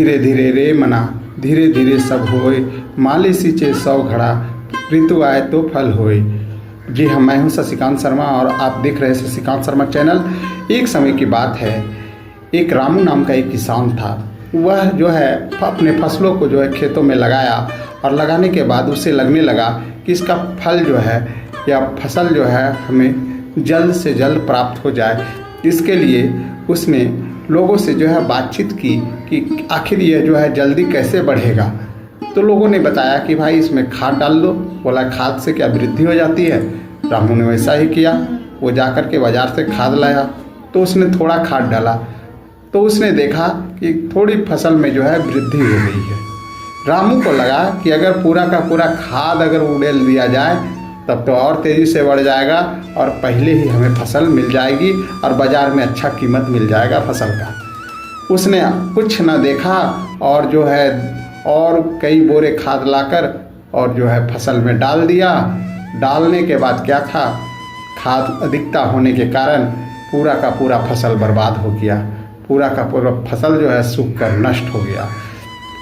धीरे धीरे रे मना धीरे धीरे सब होए, माली सींचे 100 घड़ा, ऋतु आए तो फल होए। जी हाँ, मैं हूँ शशिकांत शर्मा और आप देख रहे हैं शशिकांत शर्मा चैनल। एक समय की बात है, एक रामू नाम का एक किसान था। वह जो है अपने फसलों को जो है खेतों में लगाया और लगाने के बाद उसे लगने लगा कि इसका फल जो है या फसल जो है हमें जल्द से जल्द प्राप्त हो जाए। इसके लिए उसने लोगों से जो है बातचीत की कि आखिर ये जो है जल्दी कैसे बढ़ेगा। तो लोगों ने बताया कि भाई इसमें खाद डाल दो। बोला खाद से क्या वृद्धि हो जाती है? रामू ने वैसा ही किया। वो जाकर के बाज़ार से खाद लाया तो उसने थोड़ा खाद डाला तो उसने देखा कि थोड़ी फसल में जो है वृद्धि हो गई है। रामू को लगा कि अगर पूरा का पूरा खाद अगर उड़ेल दिया जाए तब तो और तेज़ी से बढ़ जाएगा और पहले ही हमें फसल मिल जाएगी और बाज़ार में अच्छा कीमत मिल जाएगा फसल का। उसने कुछ न देखा और जो है और कई बोरे खाद लाकर और जो है फसल में डाल दिया। डालने के बाद क्या था, खाद अधिकता होने के कारण पूरा का पूरा फसल बर्बाद हो गया। पूरा का पूरा फसल जो है सूख कर नष्ट हो गया।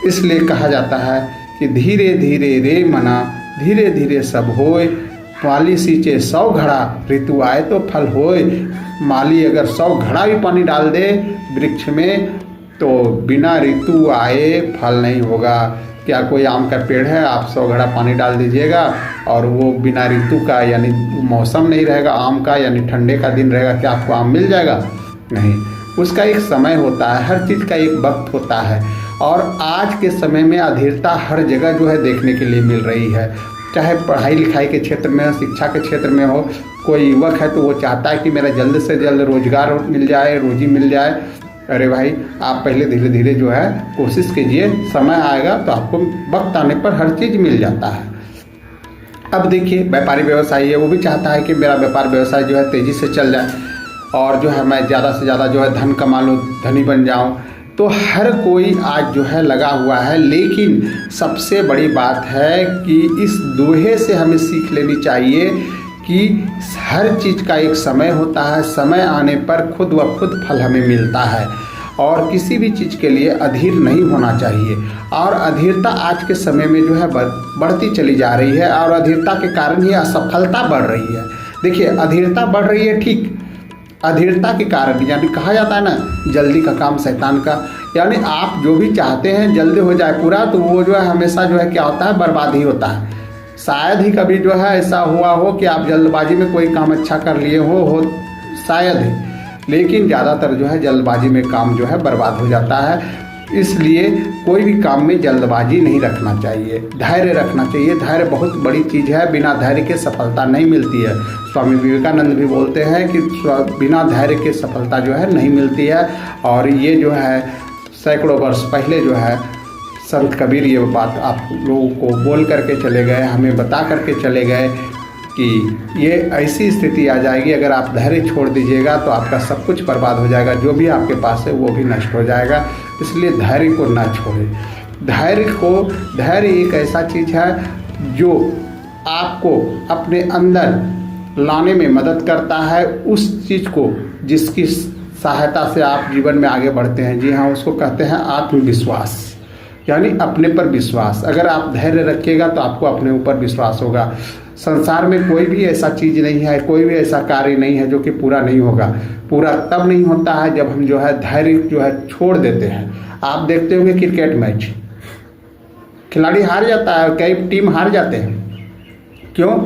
इसलिए कहा जाता है कि धीरे धीरे रे मना धीरे धीरे सब होए, माली सींचे 100 घड़ा, ऋतु आए तो फल होए। माली अगर 100 घड़ा भी पानी डाल दे वृक्ष में तो बिना ऋतु आए फल नहीं होगा। क्या कोई आम का पेड़ है, आप 100 घड़ा पानी डाल दीजिएगा और वो बिना ऋतु का यानी मौसम नहीं रहेगा आम का, यानी ठंडे का दिन रहेगा, क्या आपको आम मिल जाएगा? नहीं, उसका एक समय होता है, हर चीज़ का एक वक्त होता है। और आज के समय में अधीरता हर जगह जो है देखने के लिए मिल रही है। चाहे पढ़ाई लिखाई के क्षेत्र में हो, शिक्षा के क्षेत्र में हो, कोई युवक है तो वो चाहता है कि मेरा जल्द से जल्द रोजगार मिल जाए, रोजी मिल जाए। अरे भाई, आप पहले धीरे धीरे जो है कोशिश कीजिए, समय आएगा तो आपको वक्त आने पर हर चीज़ मिल जाता है। अब देखिए, व्यापारी व्यवसायी है, वो भी चाहता है कि मेरा व्यापार व्यवसाय जो है तेज़ी से चल जाए और जो है मैं ज़्यादा से ज़्यादा जो है धन कमा लूँ, धनी बन जाऊँ। तो हर कोई आज जो है लगा हुआ है। लेकिन सबसे बड़ी बात है कि इस दोहे से हमें सीख लेनी चाहिए कि हर चीज़ का एक समय होता है। समय आने पर खुद व खुद फल हमें मिलता है और किसी भी चीज़ के लिए अधीर नहीं होना चाहिए। और अधीरता आज के समय में जो है बढ़ती चली जा रही है और अधीरता के कारण ही असफलता बढ़ रही है। देखिए, अधीरता बढ़ रही है, ठीक, अधीरता के कारण, यानी कहा जाता है ना जल्दी का काम शैतान का। यानी आप जो भी चाहते हैं जल्दी हो जाए पूरा, तो वो जो है हमेशा जो है क्या होता है, बर्बाद ही होता है। शायद ही कभी जो है ऐसा हुआ हो कि आप जल्दबाजी में कोई काम अच्छा कर लिए हो शायद ही, लेकिन ज़्यादातर जो है जल्दबाजी में काम जो है बर्बाद हो जाता है। इसलिए कोई भी काम में जल्दबाजी नहीं रखना चाहिए, धैर्य रखना चाहिए। धैर्य बहुत बड़ी चीज़ है, बिना धैर्य के सफलता नहीं मिलती है। स्वामी विवेकानंद भी बोलते हैं कि बिना धैर्य के सफलता जो है नहीं मिलती है। और ये जो है सैकड़ों वर्ष पहले जो है संत कबीर ये बात आप लोगों को बोल करके चले गए, हमें बता करके चले गए कि ये ऐसी स्थिति आ जाएगी, अगर आप धैर्य छोड़ दीजिएगा तो आपका सब कुछ बर्बाद हो जाएगा, जो भी आपके पास है वो भी नष्ट हो जाएगा। इसलिए धैर्य को ना छोड़ें। धैर्य एक ऐसा चीज़ है जो आपको अपने अंदर लाने में मदद करता है, उस चीज़ को जिसकी सहायता से आप जीवन में आगे बढ़ते हैं। जी हाँ, उसको कहते हैं आत्मविश्वास, यानी अपने पर विश्वास। अगर आप धैर्य रखिएगा तो आपको अपने ऊपर विश्वास होगा। संसार में कोई भी ऐसा चीज़ नहीं है, कोई भी ऐसा कार्य नहीं है जो कि पूरा नहीं होगा। पूरा तब नहीं होता है जब हम जो है धैर्य जो है छोड़ देते हैं। आप देखते होंगे क्रिकेट मैच, खिलाड़ी हार जाता है, कई टीम हार जाते हैं, क्यों?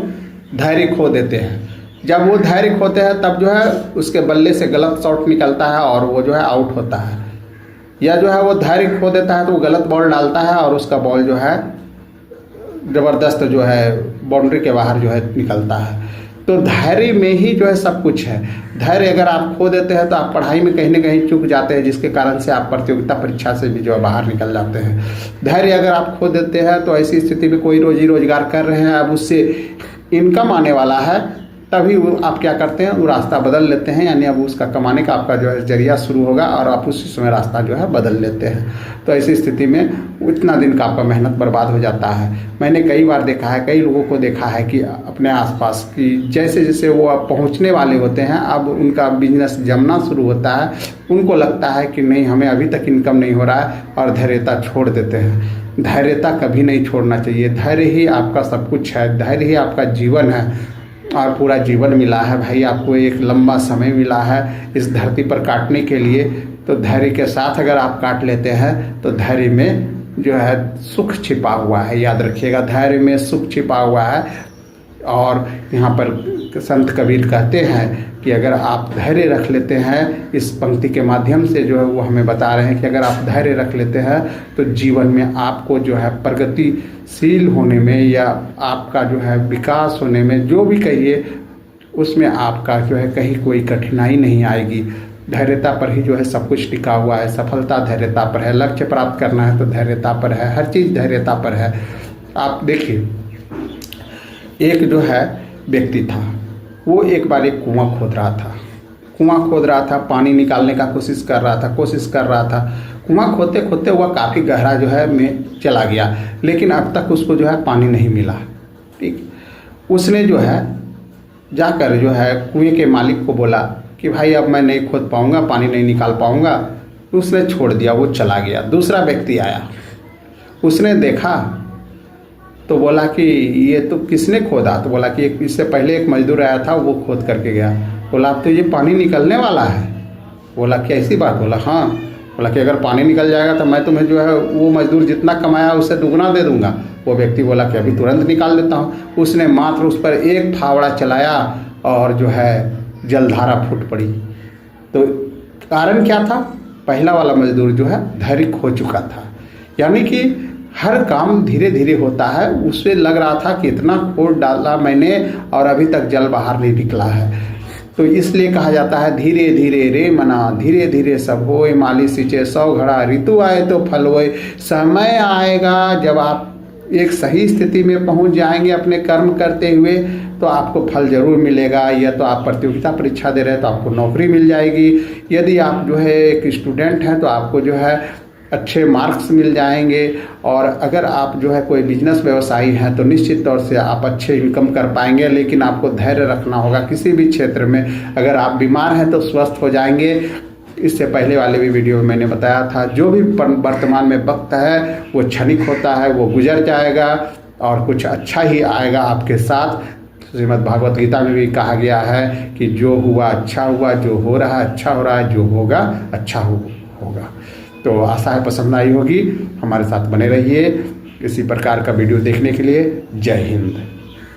धैर्य खो देते हैं। जब वो धैर्य खोते हैं तब जो है उसके बल्ले से गलत शॉट निकलता है और वो जो है आउट होता है। या जो है वो धैर्य खो देता है तो वो गलत बॉल डालता है और उसका बॉल जो है ज़बरदस्त जो है बाउंड्री के बाहर जो है निकलता है। तो धैर्य में ही जो है सब कुछ है। धैर्य अगर आप खो देते हैं तो आप पढ़ाई में कहीं ना कहीं चूक जाते हैं, जिसके कारण से आप प्रतियोगिता परीक्षा से भी जो है बाहर निकल जाते हैं। धैर्य अगर आप खो देते हैं तो ऐसी स्थिति में कोई रोजी रोजगार कर रहे हैं, अब उससे इनकम आने वाला है तभी वो आप क्या करते हैं, वो रास्ता बदल लेते हैं, यानी अब उसका कमाने का आपका जो है जरिया शुरू होगा और आप उसी समय रास्ता जो है बदल लेते हैं। तो ऐसी स्थिति में उतना दिन का आपका मेहनत बर्बाद हो जाता है। मैंने कई बार देखा है, कई लोगों को देखा है कि अपने आसपास की जैसे जैसे वो अब पहुंचने वाले होते हैं, अब उनका बिजनेस जमना शुरू होता है, उनको लगता है कि नहीं हमें अभी तक इनकम नहीं हो रहा है और धैर्यता छोड़ देते हैं। धैर्यता कभी नहीं छोड़ना चाहिए। धैर्य ही आपका सब कुछ है, धैर्य ही आपका जीवन है और पूरा जीवन मिला है भाई, आपको एक लंबा समय मिला है इस धरती पर काटने के लिए। तो धैर्य के साथ अगर आप काट लेते हैं तो धैर्य में जो है सुख छिपा हुआ है, याद रखिएगा, धैर्य में सुख छिपा हुआ है। और यहाँ पर संत कबीर कहते हैं कि अगर आप धैर्य रख लेते हैं, इस पंक्ति के माध्यम से जो है वो हमें बता रहे हैं कि अगर आप धैर्य रख लेते हैं तो जीवन में आपको जो है प्रगतिशील होने में या आपका जो है विकास होने में, जो भी कहिए, उसमें आपका जो है कहीं कोई कठिनाई नहीं आएगी। धैर्यता पर ही जो है सब कुछ टिका हुआ है। सफलता धैर्यता पर है, लक्ष्य प्राप्त करना है तो धैर्यता पर है, हर चीज़ धैर्यता पर है। आप देखिए, एक जो है व्यक्ति था, वो एक बार एक कुआं खोद रहा था, पानी निकालने का कोशिश कर रहा था। कुआं खोदते खोदते वह काफ़ी गहरा जो है में चला गया, लेकिन अब तक उसको जो है पानी नहीं मिला। ठीक, उसने जो है जाकर जो है कुएं के मालिक को बोला कि भाई अब मैं नहीं खोद पाऊंगा, पानी नहीं निकाल पाऊंगा। उसने छोड़ दिया, वो चला गया। दूसरा व्यक्ति आया, उसने देखा तो बोला कि ये तो किसने खोदा? तो बोला कि इससे पहले एक मजदूर आया था, वो खोद करके गया। बोला अब तो ये पानी निकलने वाला है। बोला क्या ऐसी बात? बोला हाँ। बोला कि अगर पानी निकल जाएगा तो मैं तुम्हें जो है वो मजदूर जितना कमाया उससे दुगना दे दूंगा। वो व्यक्ति बोला कि अभी तुरंत निकाल देता हूँ। उसने मात्र उस पर एक फावड़ा चलाया और जो है जलधारा फूट पड़ी। तो कारण क्या था? पहला वाला मजदूर जो है धैर्य खो चुका था, यानी कि हर काम धीरे धीरे होता है। उसे लग रहा था कि इतना खोद डाला मैंने और अभी तक जल बाहर नहीं निकला है। तो इसलिए कहा जाता है धीरे धीरे रे मना, धीरे धीरे सब होए, माली सींचे 100 घड़ा, ऋतु आए तो फल होए। समय आएगा जब आप एक सही स्थिति में पहुंच जाएंगे अपने कर्म करते हुए, तो आपको फल जरूर मिलेगा। या तो आप प्रतियोगिता परीक्षा दे रहे हैं तो आपको नौकरी मिल जाएगी। यदि आप जो है एक स्टूडेंट हैं तो आपको जो है अच्छे मार्क्स मिल जाएंगे। और अगर आप जो है कोई बिजनेस व्यवसायी हैं तो निश्चित तौर से आप अच्छे इनकम कर पाएंगे। लेकिन आपको धैर्य रखना होगा किसी भी क्षेत्र में। अगर आप बीमार हैं तो स्वस्थ हो जाएंगे। इससे पहले वाले भी वीडियो में मैंने बताया था, जो भी वर्तमान में वक्त है वो क्षणिक होता है, वो गुजर जाएगा और कुछ अच्छा ही आएगा आपके साथ। श्रीमद् भागवत गीता में भी कहा गया है कि जो हुआ अच्छा हुआ, जो हो रहा है अच्छा हो रहा है, जो होगा अच्छा होगा। तो आशा है पसंद आई होगी। हमारे साथ बने रहिए इसी प्रकार का वीडियो देखने के लिए। जय हिंद।